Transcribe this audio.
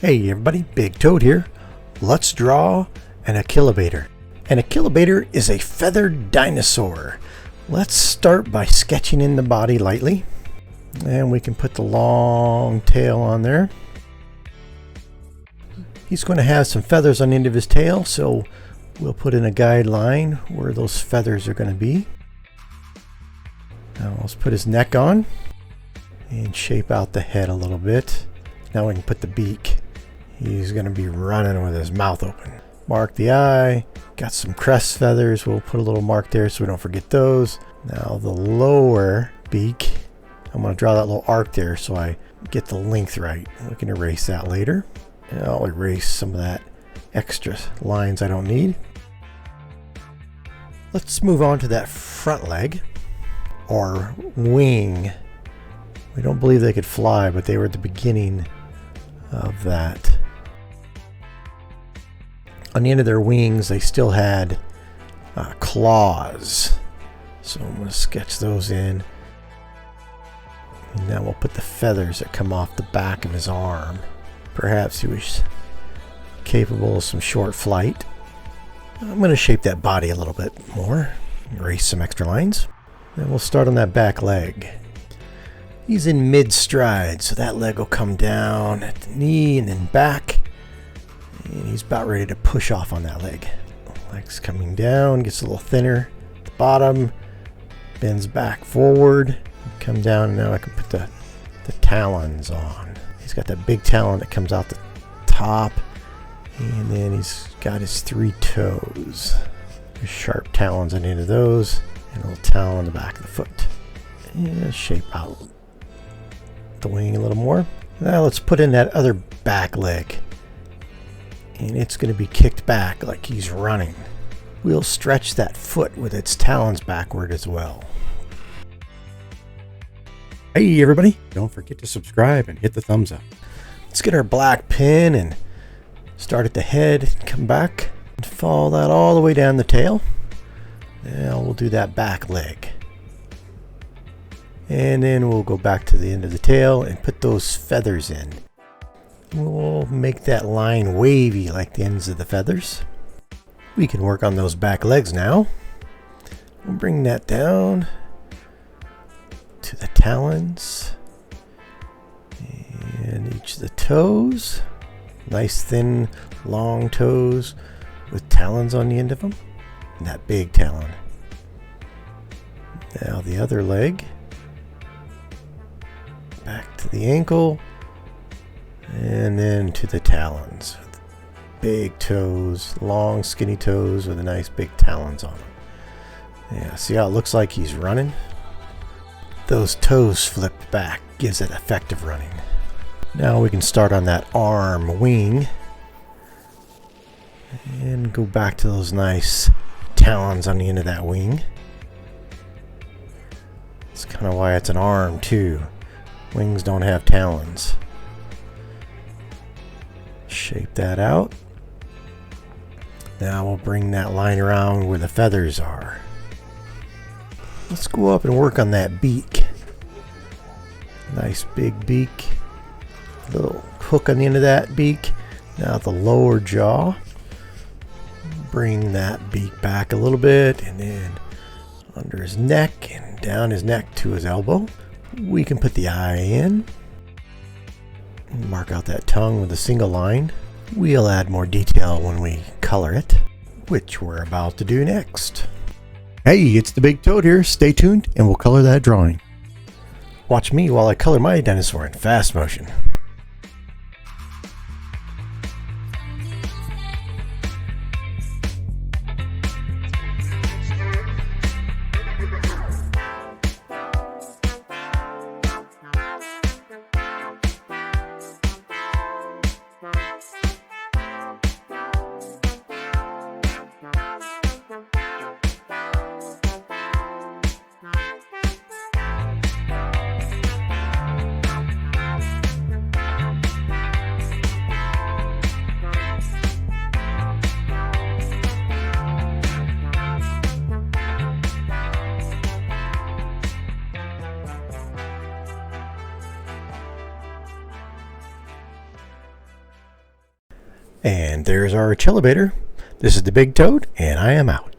Hey everybody, Big Toad here. Let's draw an Achillobator. An Achillobator is a feathered dinosaur. Let's start by sketching in the body lightly. And we can put the long tail on there. He's going to have some feathers on the end of his tail, so we'll put in a guideline where those feathers are going to be. Now let's put his neck on and shape out the head a little bit. Now we can put the beak. He's going to be running with his mouth open. Mark the eye. Got some crest feathers. We'll put a little mark there so we don't forget those. Now the lower beak. I'm going to draw that little arc there so I get the length right. We can erase that later. And I'll erase some of that extra lines I don't need. Let's move on to that front leg or wing. We don't believe they could fly, but they were at the beginning of that. On the end of their wings, they still had claws. So I'm going to sketch those in. And now we'll put the feathers that come off the back of his arm. Perhaps he was capable of some short flight. I'm going to shape that body a little bit more. Erase some extra lines. And we'll start on that back leg. He's in mid-stride, so that leg will come down at the knee and then back. And he's about ready to push off on that leg. Leg's coming down, gets a little thinner at the bottom, bends back forward, come down, and now I can put the talons on. He's got that big talon that comes out the top, and then he's got his 3 toes. There's sharp talons on the end of those, and a little talon on the back of the foot. And shape out the wing a little more. Now let's put in that other back leg. And it's going to be kicked back like he's running. We'll stretch that foot with its talons backward as well. Hey everybody, don't forget to subscribe and hit the thumbs up. Let's get our black pen and start at the head and come back and follow that all the way down the tail. Now we'll do that back leg. And then we'll go back to the end of the tail and put those feathers in. We'll make that line wavy like the ends of the feathers. We can work on those back legs now. We'll bring that down to the talons and each of the toes. Nice thin long toes with talons on the end of them. And that big talon. Now the other leg. Back to the ankle. And then to the talons. Big toes, long skinny toes with a nice big talons on them. Yeah, see how it looks like he's running? Those toes flipped back gives it effective running. Now we can start on that arm wing. And go back to those nice talons on the end of that wing. That's kind of why it's an arm too. Wings don't have talons. Shape that out. Now we'll bring that line around where the feathers are. Let's go up and work on that beak. Nice big beak. Little hook on the end of that beak. Now the lower jaw. Bring that beak back a little bit and then under his neck and down his neck to his elbow. We can put the eye in. Mark out that tongue with a single line. We'll add more detail when we color it, which we're about to do next. Hey, it's the Big Toad here. Stay tuned and we'll color that drawing. Watch me while I color my dinosaur in fast motion. And there's our Achillobator. This is the big toad, and I am out.